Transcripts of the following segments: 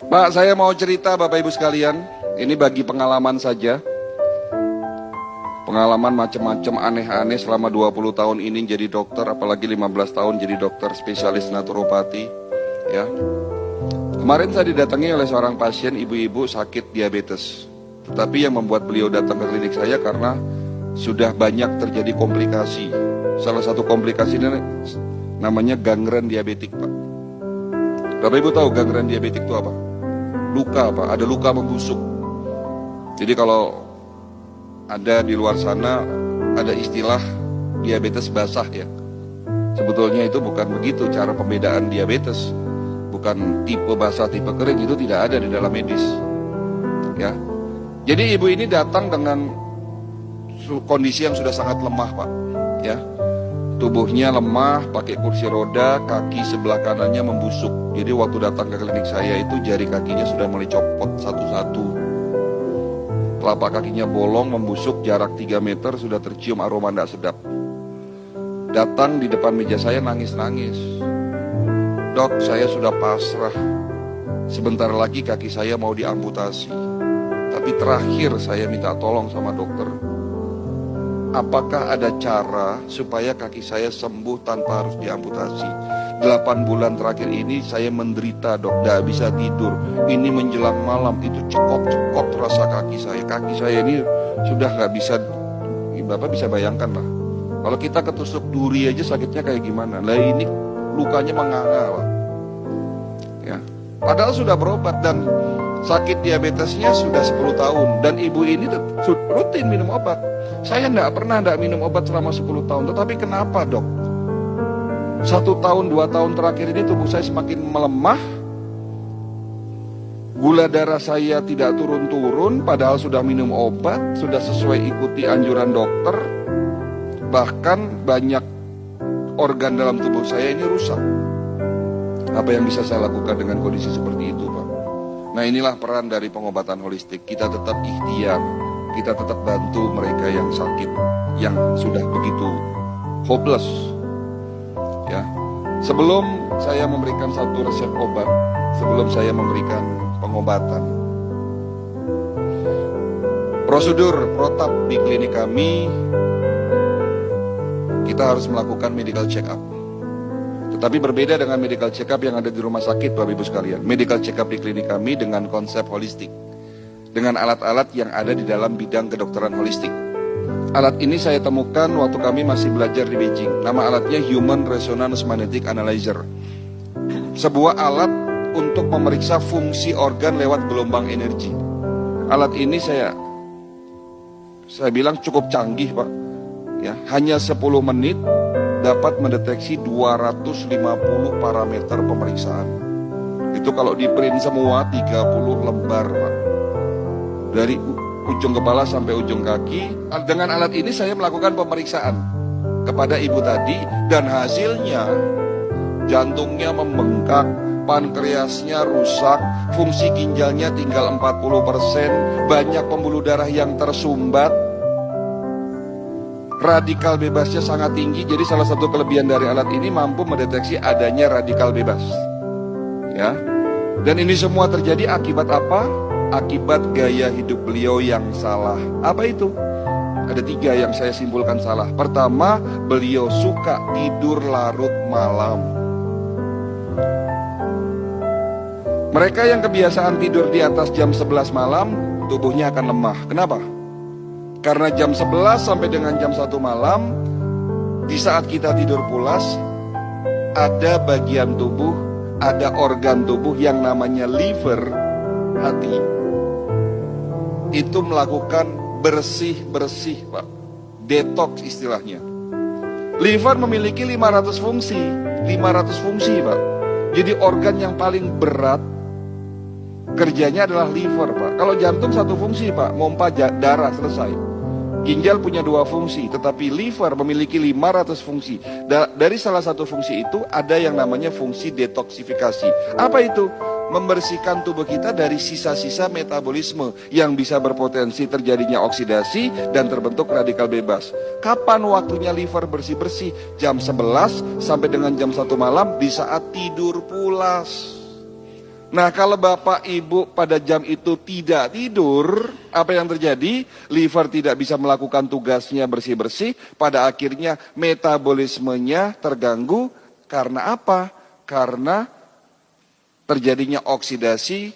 Pak, saya mau cerita Bapak Ibu sekalian. Ini bagi pengalaman saja. Pengalaman macam-macam aneh-aneh selama 20 tahun ini jadi dokter, apalagi 15 tahun jadi dokter spesialis naturopati. Ya. Kemarin saya didatangi oleh seorang pasien ibu-ibu sakit diabetes. Tetapi yang membuat beliau datang ke klinik saya karena sudah banyak terjadi komplikasi. Salah satu komplikasi ini namanya gangren diabetik, Pak. Bapak Ibu tahu gangren diabetik itu apa? Luka, Pak. Ada luka membusuk. Jadi kalau ada di luar sana ada istilah diabetes basah ya. Sebetulnya itu bukan begitu cara pembedaan diabetes. Bukan tipe basah, tipe kering, itu tidak ada di dalam medis. Ya. Jadi ibu ini datang dengan kondisi yang sudah sangat lemah, Pak. Ya. Tubuhnya lemah, pakai kursi roda, kaki sebelah kanannya membusuk. Jadi waktu datang ke klinik saya itu jari kakinya sudah mulai copot satu-satu. Telapak kakinya bolong, membusuk, jarak 3 meter sudah tercium aroma tidak sedap. Datang di depan meja saya nangis-nangis. Dok, saya sudah pasrah. Sebentar lagi kaki saya mau diamputasi. Tapi terakhir saya minta tolong sama dokter. Apakah ada cara supaya kaki saya sembuh tanpa harus diamputasi? 8 bulan terakhir ini saya menderita, dok, tidak bisa tidur. Ini menjelang malam itu cekot-cekot rasa kaki saya. Kaki saya ini sudah nggak bisa, Bapak bisa bayangkan lah. Kalau kita ketusuk duri aja sakitnya kayak gimana. Lah ini lukanya menganga, Pak. Ya. Padahal sudah berobat dan sakit diabetesnya sudah 10 tahun. Dan ibu ini rutin minum obat. Saya tidak pernah minum obat selama 10 tahun. Tetapi kenapa, dok? 1 tahun, 2 tahun terakhir ini tubuh saya semakin melemah. Gula darah saya tidak turun-turun, padahal sudah minum obat, sudah sesuai ikuti anjuran dokter. Bahkan banyak organ dalam tubuh saya ini rusak. Apa yang bisa saya lakukan dengan kondisi seperti itu, Pak? Nah, inilah peran dari pengobatan holistik. Kita tetap ikhtiar, kita tetap bantu mereka yang sakit, yang sudah begitu hopeless. Ya, sebelum saya memberikan satu resep obat, sebelum saya memberikan pengobatan, prosedur protap di klinik kami, kita harus melakukan medical check up. Tetapi berbeda dengan medical check up yang ada di rumah sakit, Bapak Ibu sekalian. Medical check up di klinik kami dengan konsep holistik, dengan alat-alat yang ada di dalam bidang kedokteran holistik. Alat ini saya temukan waktu kami masih belajar di Beijing. Nama alatnya Human Resonance Magnetic Analyzer. Sebuah alat untuk memeriksa fungsi organ lewat gelombang energi. Alat ini saya bilang cukup canggih, Pak. Ya, hanya 10 menit dapat mendeteksi 250 parameter pemeriksaan. Itu kalau di print semua 30 lembar, Pak. Dari ujung kepala sampai ujung kaki. Dengan alat ini saya melakukan pemeriksaan kepada ibu tadi, dan hasilnya jantungnya membengkak, pankreasnya rusak, fungsi ginjalnya tinggal 40%, banyak pembuluh darah yang tersumbat, radikal bebasnya sangat tinggi. Jadi salah satu kelebihan dari alat ini mampu mendeteksi adanya radikal bebas. Ya. Dan ini semua terjadi akibat apa? Akibat gaya hidup beliau yang salah. Apa itu? Ada 3 yang saya simpulkan salah. Pertama, beliau suka tidur larut malam. Mereka yang kebiasaan tidur di atas jam 11 malam, tubuhnya akan lemah. Kenapa? Karena jam 11 sampai dengan jam 1 malam, di saat kita tidur pulas, ada bagian tubuh, ada organ tubuh yang namanya liver, hati, itu melakukan bersih-bersih, Pak. Detox istilahnya. Liver memiliki 500 fungsi. 500 fungsi, Pak. Jadi organ yang paling berat kerjanya adalah liver, Pak. Kalau jantung 1 fungsi, Pak, mompa darah, selesai. Ginjal punya 2 fungsi, tetapi liver memiliki 500 fungsi. Dari salah satu fungsi itu ada yang namanya fungsi detoksifikasi. Apa itu? Membersihkan tubuh kita dari sisa-sisa metabolisme yang bisa berpotensi terjadinya oksidasi dan terbentuk radikal bebas. Kapan waktunya liver bersih-bersih? Jam 11 sampai dengan jam 1 malam di saat tidur pulas. Nah, kalau Bapak Ibu pada jam itu tidak tidur, apa yang terjadi? Liver tidak bisa melakukan tugasnya bersih-bersih, pada akhirnya metabolismenya terganggu. Karena apa? Karena terjadinya oksidasi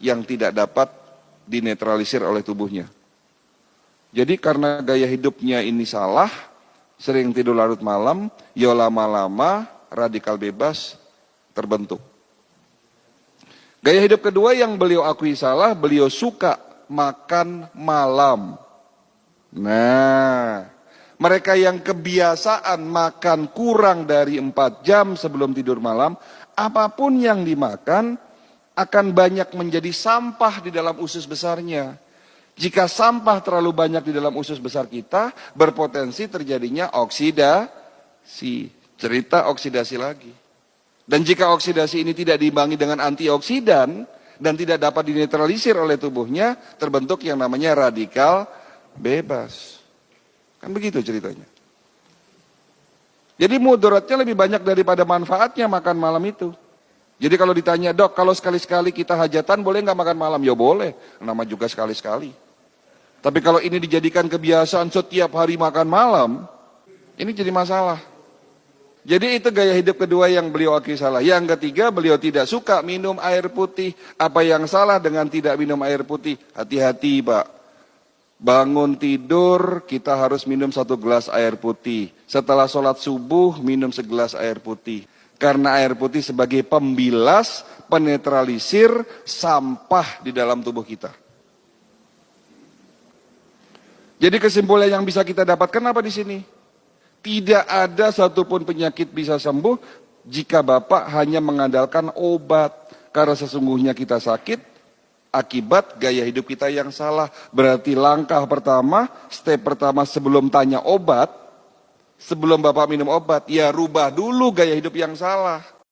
yang tidak dapat dinetralisir oleh tubuhnya. Jadi karena gaya hidupnya ini salah, sering tidur larut malam, ya lama-lama radikal bebas terbentuk. Gaya hidup kedua yang beliau akui salah, beliau suka makan malam. Nah, mereka yang kebiasaan makan kurang dari 4 jam sebelum tidur malam, apapun yang dimakan akan banyak menjadi sampah di dalam usus besarnya. Jika sampah terlalu banyak di dalam usus besar kita, berpotensi terjadinya oksidasi. Cerita oksidasi lagi. Dan jika oksidasi ini tidak diimbangi dengan antioksidan dan tidak dapat dinetralisir oleh tubuhnya, terbentuk yang namanya radikal bebas. Kan begitu ceritanya. Jadi mudaratnya lebih banyak daripada manfaatnya makan malam itu. Jadi kalau ditanya, dok, kalau sekali-sekali kita hajatan boleh nggak makan malam? Ya boleh, nama juga sekali-sekali. Tapi kalau ini dijadikan kebiasaan setiap hari makan malam, ini jadi masalah. Jadi itu gaya hidup kedua yang beliau akui salah. Yang ketiga, beliau tidak suka minum air putih. Apa yang salah dengan tidak minum air putih? Hati-hati, Pak. Bangun tidur, kita harus minum 1 gelas air putih. Setelah sholat subuh, minum 1 gelas air putih. Karena air putih sebagai pembilas, penetralisir sampah di dalam tubuh kita. Jadi kesimpulan yang bisa kita dapatkan apa di sini? Tidak ada satupun penyakit bisa sembuh jika Bapak hanya mengandalkan obat. Karena sesungguhnya kita sakit akibat gaya hidup kita yang salah. Berarti langkah pertama, step pertama sebelum tanya obat, sebelum Bapak minum obat, ya rubah dulu gaya hidup yang salah.